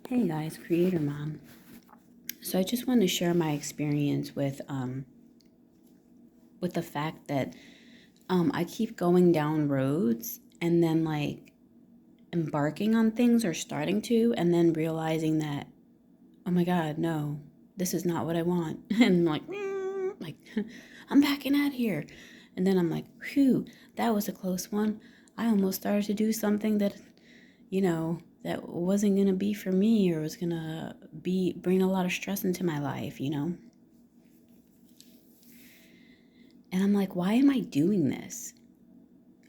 Hey guys, Creator Mom. So I just want to share my experience with the fact that I keep going down roads and then like embarking on things or starting to and then realizing that, oh my God, no, this is not what I want. And like I'm backing out here. And then I'm like, phew, that was a close one. I almost started to do something that wasn't gonna be for me or was gonna bring a lot of stress into my life. And I'm like, why am I doing this?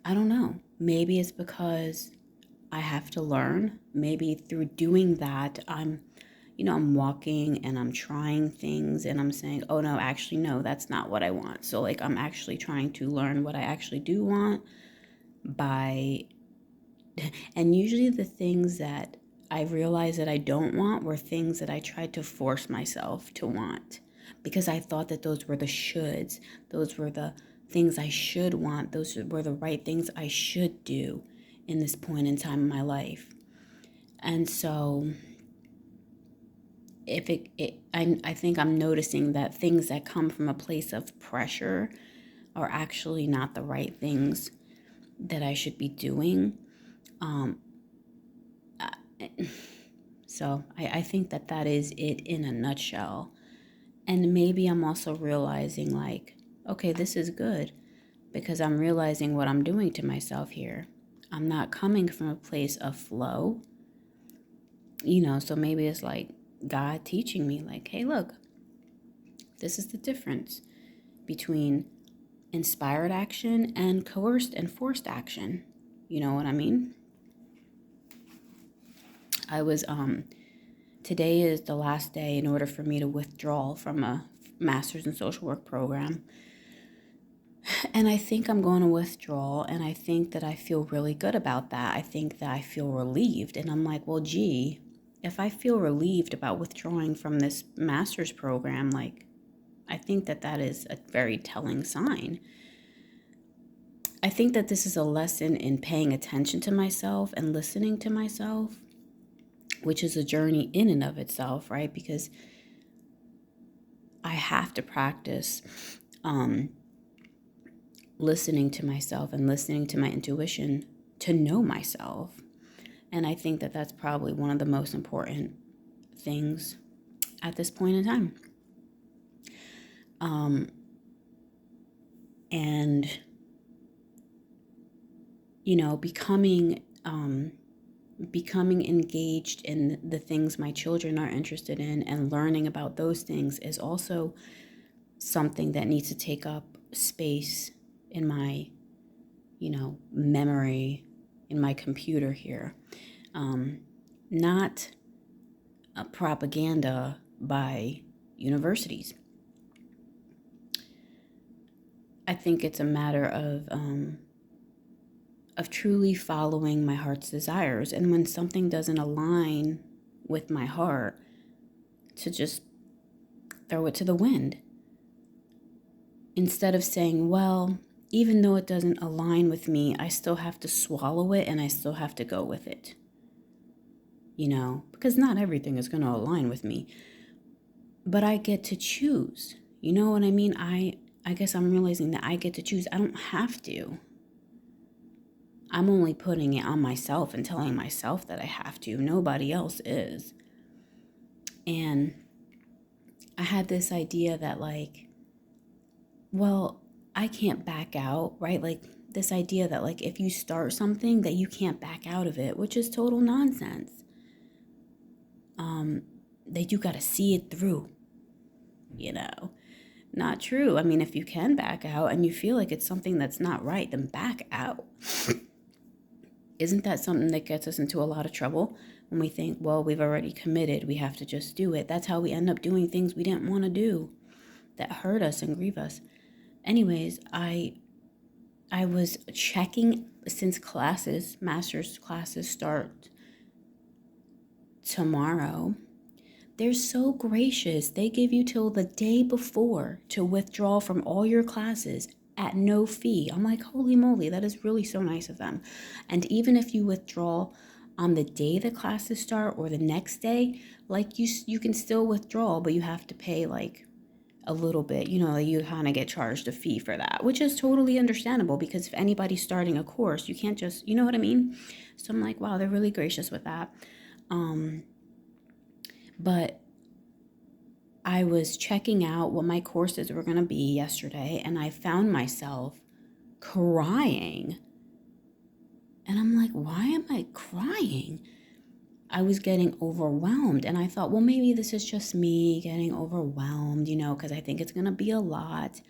I don't know. Maybe it's because I have to learn. Maybe through doing that, I'm walking and I'm trying things and I'm saying, oh no, actually, no, that's not what I want. So, like, I'm actually trying to learn what I actually do want by, and usually the things that I realized that I don't want were things that I tried to force myself to want because I thought that those were the shoulds. Those were the things I should want. Those were the right things I should do in this point in time in my life. And so if I think I'm noticing that things that come from a place of pressure are actually not the right things that I should be doing. Um, So I think that is it in a nutshell. And maybe I'm also realizing, like, okay, this is good because I'm realizing what I'm doing to myself here. I'm not coming from a place of flow, so maybe it's like God teaching me, like, hey, look, this is the difference between inspired action and coerced and forced action. You know what I mean? I was Today is the last day in order for me to withdraw from a master's in social work program. And I think I'm going to withdraw, and I think that I feel really good about that. I think that I feel relieved. And I'm like, well, gee, if I feel relieved about withdrawing from this master's program, like, I think that is a very telling sign. I think that this is a lesson in paying attention to myself and listening to myself, which is a journey in and of itself, right? Because I have to practice listening to myself and listening to my intuition to know myself. And I think that that's probably one of the most important things at this point in time. And, becoming engaged in the things my children are interested in and learning about those things is also something that needs to take up space in my, memory, in my computer here. Not a propaganda by universities. I think it's a matter of truly following my heart's desires. And when something doesn't align with my heart, to just throw it to the wind. Instead of saying, well, even though it doesn't align with me, I still have to swallow it and I still have to go with it. Because not everything is going to align with me. But I get to choose. You know what I mean? I guess I'm realizing that I get to choose. I don't have to. I'm only putting it on myself and telling myself that I have to. Nobody else is. And I had this idea that, like, well, I can't back out, right? Like, this idea that, like, if you start something that you can't back out of it, which is total nonsense. That you got to see it through, Not true. I mean, if you can back out and you feel like it's something that's not right, then back out. Isn't that something that gets us into a lot of trouble when we think, well, we've already committed, we have to just do it? That's how we end up doing things we didn't want to do that hurt us and grieve us. Anyways, I was checking since master's classes start tomorrow. They're so gracious. They give you till the day before to withdraw from all your classes at no fee. I'm like, holy moly, that is really so nice of them. And even if you withdraw on the day the classes start or the next day, like you can still withdraw, but you have to pay like a little bit, you kind of get charged a fee for that, which is totally understandable because if anybody's starting a course, you can't just, you know what I mean? So I'm like, wow, they're really gracious with that. But I was checking out what my courses were going to be yesterday, and I found myself crying. And I'm like, why am I crying? I was getting overwhelmed, and I thought, well, maybe this is just me getting overwhelmed, because I think it's going to be a lot.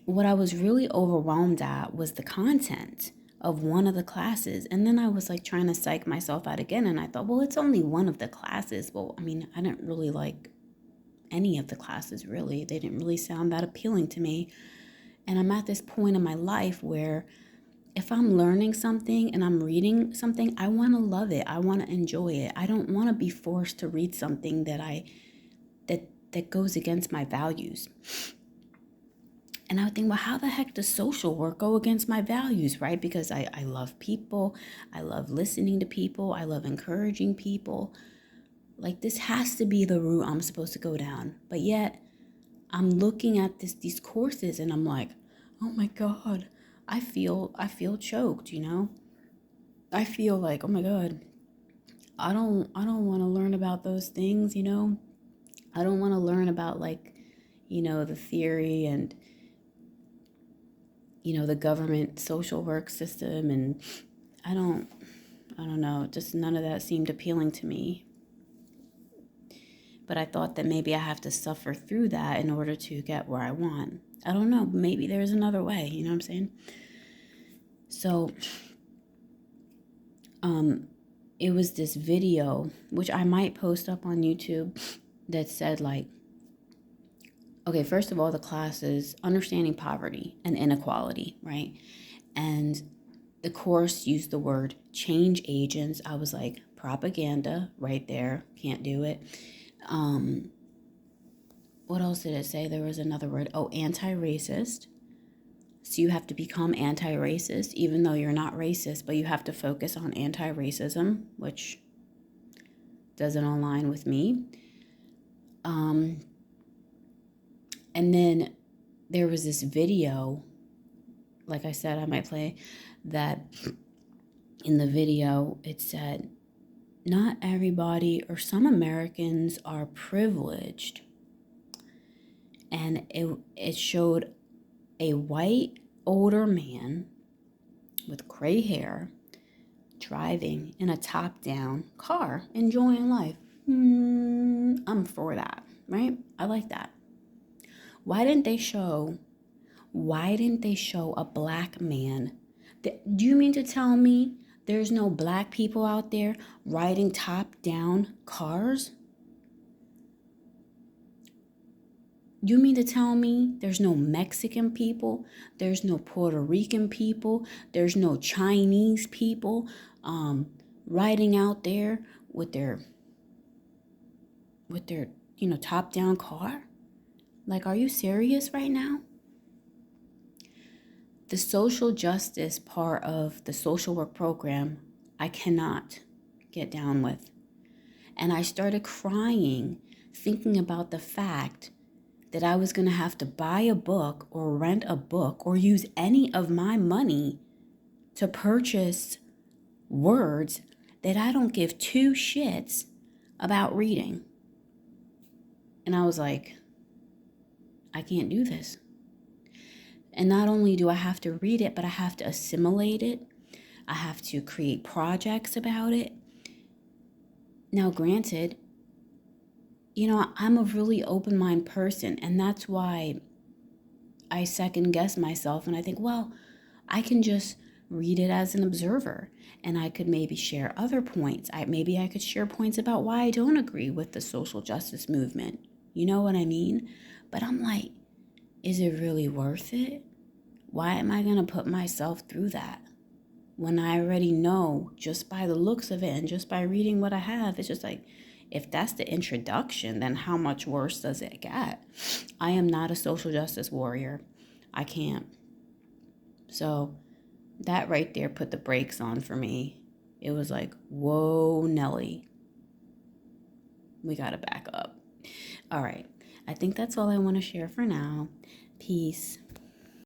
What I was really overwhelmed at was the content of one of the classes. And then I was like trying to psych myself out again. And I thought, well, it's only one of the classes. Well, I mean, I didn't really like any of the classes, really. They didn't really sound that appealing to me. And I'm at this point in my life where if I'm learning something and I'm reading something, I want to love it. I want to enjoy it. I don't want to be forced to read something that goes against my values. And I would think, well, how the heck does social work go against my values, right? Because I love people. I love listening to people. I love encouraging people. Like, this has to be the route I'm supposed to go down. But yet, I'm looking at these courses and I'm like, oh my God, I feel choked, I feel like, oh my God, I don't want to learn about those things, I don't want to learn about like, the theory and the government social work system, and I don't know, just none of that seemed appealing to me. But I thought that maybe I have to suffer through that in order to get where I want. I don't know, maybe there's another way, you know what I'm saying? So it was this video, which I might post up on YouTube, that said like, okay, first of all, the class is understanding poverty and inequality, right? And the course used the word change agents. I was like, propaganda right there. Can't do it. What else did it say? There was another word. Oh, anti-racist. So you have to become anti-racist, even though you're not racist, but you have to focus on anti-racism, which doesn't align with me. And then there was this video, like I said, I might play, that in the video it said, not everybody or some Americans are privileged. And it showed a white older man with gray hair driving in a top-down car, enjoying life. I'm for that, right? I like that. Why didn't they show a black man? Do you mean to tell me there's no black people out there riding top-down cars? You mean to tell me there's no Mexican people, there's no Puerto Rican people, there's no Chinese people riding out there with their top-down car? Like, are you serious right now? The social justice part of the social work program, I cannot get down with. And I started crying thinking about the fact that I was going to have to buy a book or rent a book or use any of my money to purchase words that I don't give two shits about reading. And I was like, I can't do this. And not only do I have to read it, but I have to assimilate it. I have to create projects about it. Now, granted, I'm a really open-minded person, and that's why I second guess myself and I think, well, I can just read it as an observer, and I could maybe share other points. Maybe I could share points about why I don't agree with the social justice movement. You know what I mean? But I'm like, is it really worth it? Why am I going to put myself through that when I already know just by the looks of it and just by reading what I have? It's just like, if that's the introduction, then how much worse does it get? I am not a social justice warrior. I can't. So that right there put the brakes on for me. it was like, whoa, Nelly, we got to back up. All right. I think that's all I want to share for now. Peace.